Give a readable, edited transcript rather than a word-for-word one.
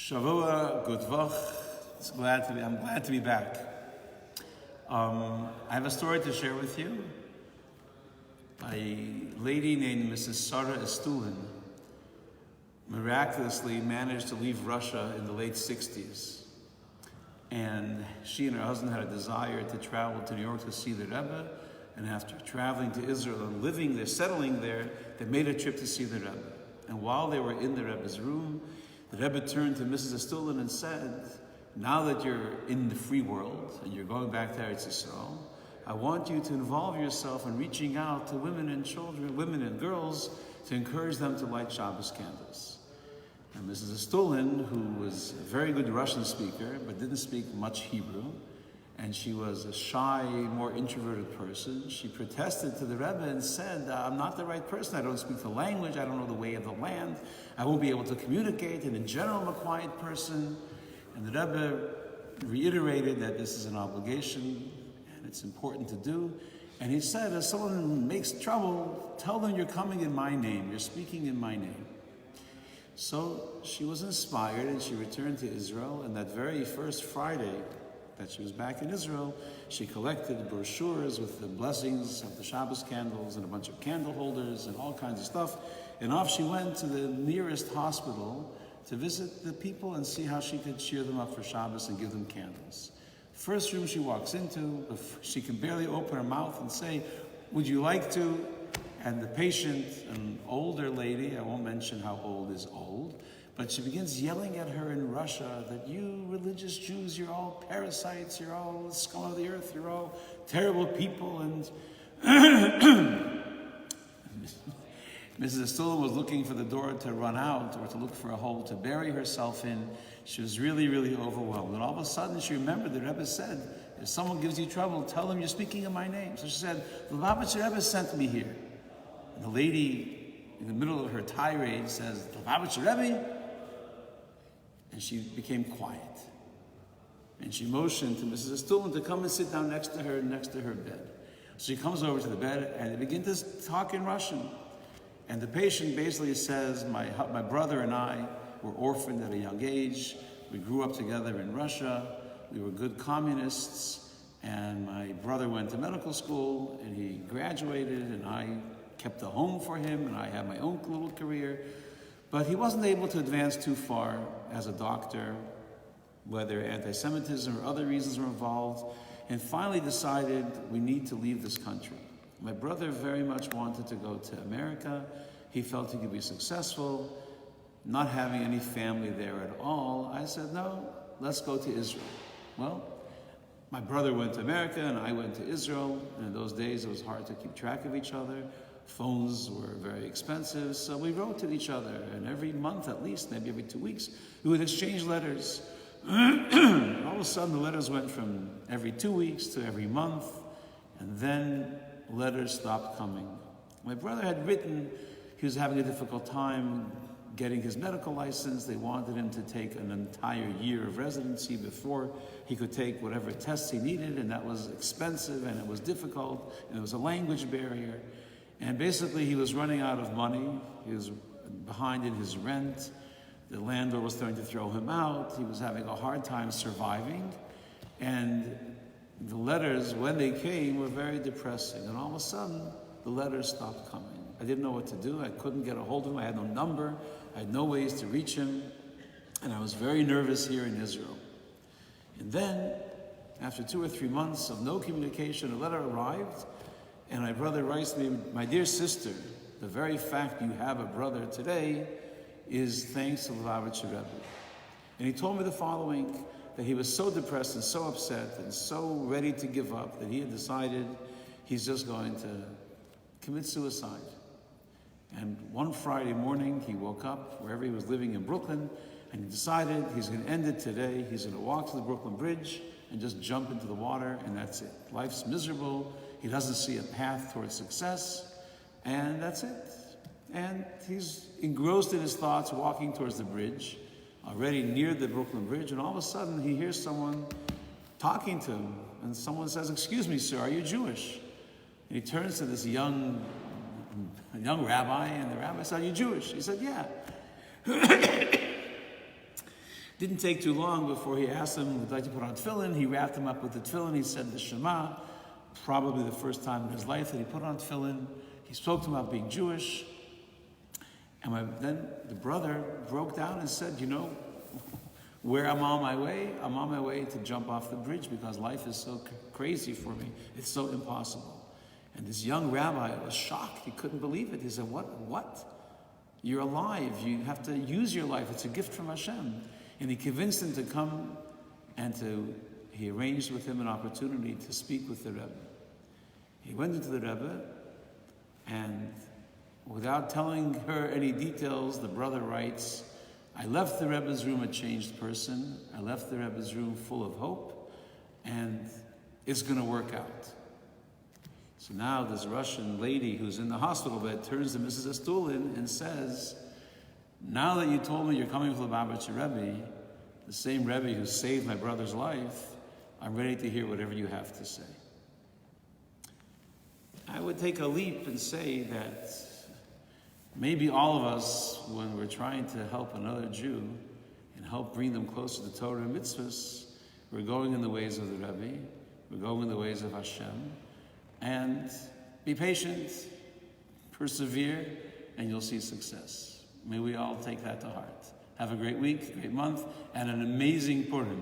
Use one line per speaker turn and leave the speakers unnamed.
Shavua, good vach. I'm glad to be back. I have a story to share with you. A lady named Mrs. Sarah Estulin miraculously managed to leave Russia in the late 60s. And she and her husband had a desire to travel to New York to see the Rebbe. And after traveling to Israel and living there, settling there, they made a trip to see the Rebbe. And while they were in the Rebbe's room, the Rebbe turned to Mrs. Estulin and said, now that you're in the free world and you're going back to Eretz Yisrael, I want you to involve yourself in reaching out to women and children, women and girls, to encourage them to light Shabbos candles. And Mrs. Estulin, who was a very good Russian speaker, but didn't speak much Hebrew, and she was a shy, more introverted person, she protested to the Rebbe and said, I'm not the right person, I don't speak the language, I don't know the way of the land, I won't be able to communicate, and in general I'm a quiet person. And the Rebbe reiterated that this is an obligation and it's important to do. And he said, if someone makes trouble, tell them you're coming in my name, you're speaking in my name. So she was inspired and she returned to Israel, and that very first Friday that she was back in Israel, she collected brochures with the blessings of the Shabbos candles and a bunch of candle holders and all kinds of stuff. And off she went to the nearest hospital to visit the people and see how she could cheer them up for Shabbos and give them candles. First room she walks into, she can barely open her mouth and say, would you like to? And the patient, an older lady, I won't mention how old is old, but she begins yelling at her in Russia that you religious Jews, you're all parasites, you're all the scum of the earth, you're all terrible people. And Mrs. Estulin was looking for the door to run out or to look for a hole to bury herself in. She was really, really overwhelmed. And all of a sudden she remembered the Rebbe said, if someone gives you trouble, tell them you're speaking in my name. So she said, the Lubavitcher Rebbe sent me here. And the lady in the middle of her tirade says, the Lubavitcher Rebbe? And she became quiet. And she motioned to Mrs. Estulin to come and sit down next to her bed. So she comes over to the bed and they begin to talk in Russian. And the patient basically says, my brother and I were orphaned at a young age. We grew up together in Russia. We were good communists. And my brother went to medical school and he graduated and I kept a home for him and I had my own little career. But he wasn't able to advance too far as a doctor, whether anti-Semitism or other reasons were involved, and finally decided we need to leave this country. My brother very much wanted to go to America. He felt he could be successful, not having any family there at all. I said, no, let's go to Israel. Well, my brother went to America and I went to Israel. And in those days, it was hard to keep track of each other. Phones were very expensive, so we wrote to each other. And every month at least, maybe every 2 weeks, we would exchange letters. All of a sudden, the letters went from every 2 weeks to every month. And then letters stopped coming. My brother had written, he was having a difficult time getting his medical license. They wanted him to take an entire year of residency before he could take whatever tests he needed, and that was expensive and it was difficult and there was a language barrier. And basically he was running out of money. He was behind in his rent. The landlord was starting to throw him out. He was having a hard time surviving. And the letters, when they came, were very depressing. And all of a sudden, the letters stopped coming. I didn't know what to do. I couldn't get a hold of him. I had no number. I had no ways to reach him. And I was very nervous here in Israel. And then, after 2 or 3 months of no communication, a letter arrived. And my brother writes to me, my dear sister, the very fact you have a brother today is thanks to the Lubavitcher Rebbe. And he told me the following, that he was so depressed and so upset and so ready to give up that he had decided he's just going to commit suicide. And one Friday morning, he woke up wherever he was living in Brooklyn, and he decided he's going to end it today. He's going to walk to the Brooklyn Bridge and just jump into the water, and that's it. Life's miserable. He doesn't see a path towards success, and that's it. And he's engrossed in his thoughts, walking towards the bridge, already near the Brooklyn Bridge, and all of a sudden he hears someone talking to him, and someone says, excuse me, sir, are you Jewish? And he turns to this young rabbi, and the rabbi said, are you Jewish? He said, yeah. Didn't take too long before he asked him, would like to put on tefillin. He wrapped him up with the tefillin. He said the Shema, probably the first time in his life that he put on tefillin. He spoke to him about being Jewish. And then the brother broke down and said, you know, where I'm on my way to jump off the bridge because life is so crazy for me. It's so impossible. And this young rabbi was shocked. He couldn't believe it. He said, what? You're alive. You have to use your life. It's a gift from Hashem. And he convinced him to come and he arranged with him an opportunity to speak with the Rebbe. He went into the Rebbe, and without telling her any details, the brother writes, I left the Rebbe's room a changed person. I left the Rebbe's room full of hope, and it's going to work out. So now this Russian lady who's in the hospital bed turns to Mrs. Astulin and says, now that you told me you're coming from the Lubavitcher Rebbe, the same Rebbe who saved my brother's life, I'm ready to hear whatever you have to say. I would take a leap and say that maybe all of us, when we're trying to help another Jew and help bring them closer to Torah and mitzvahs, we're going in the ways of the Rebbe, we're going in the ways of Hashem, and be patient, persevere, and you'll see success. May we all take that to heart. Have a great week, great month, and an amazing Purim.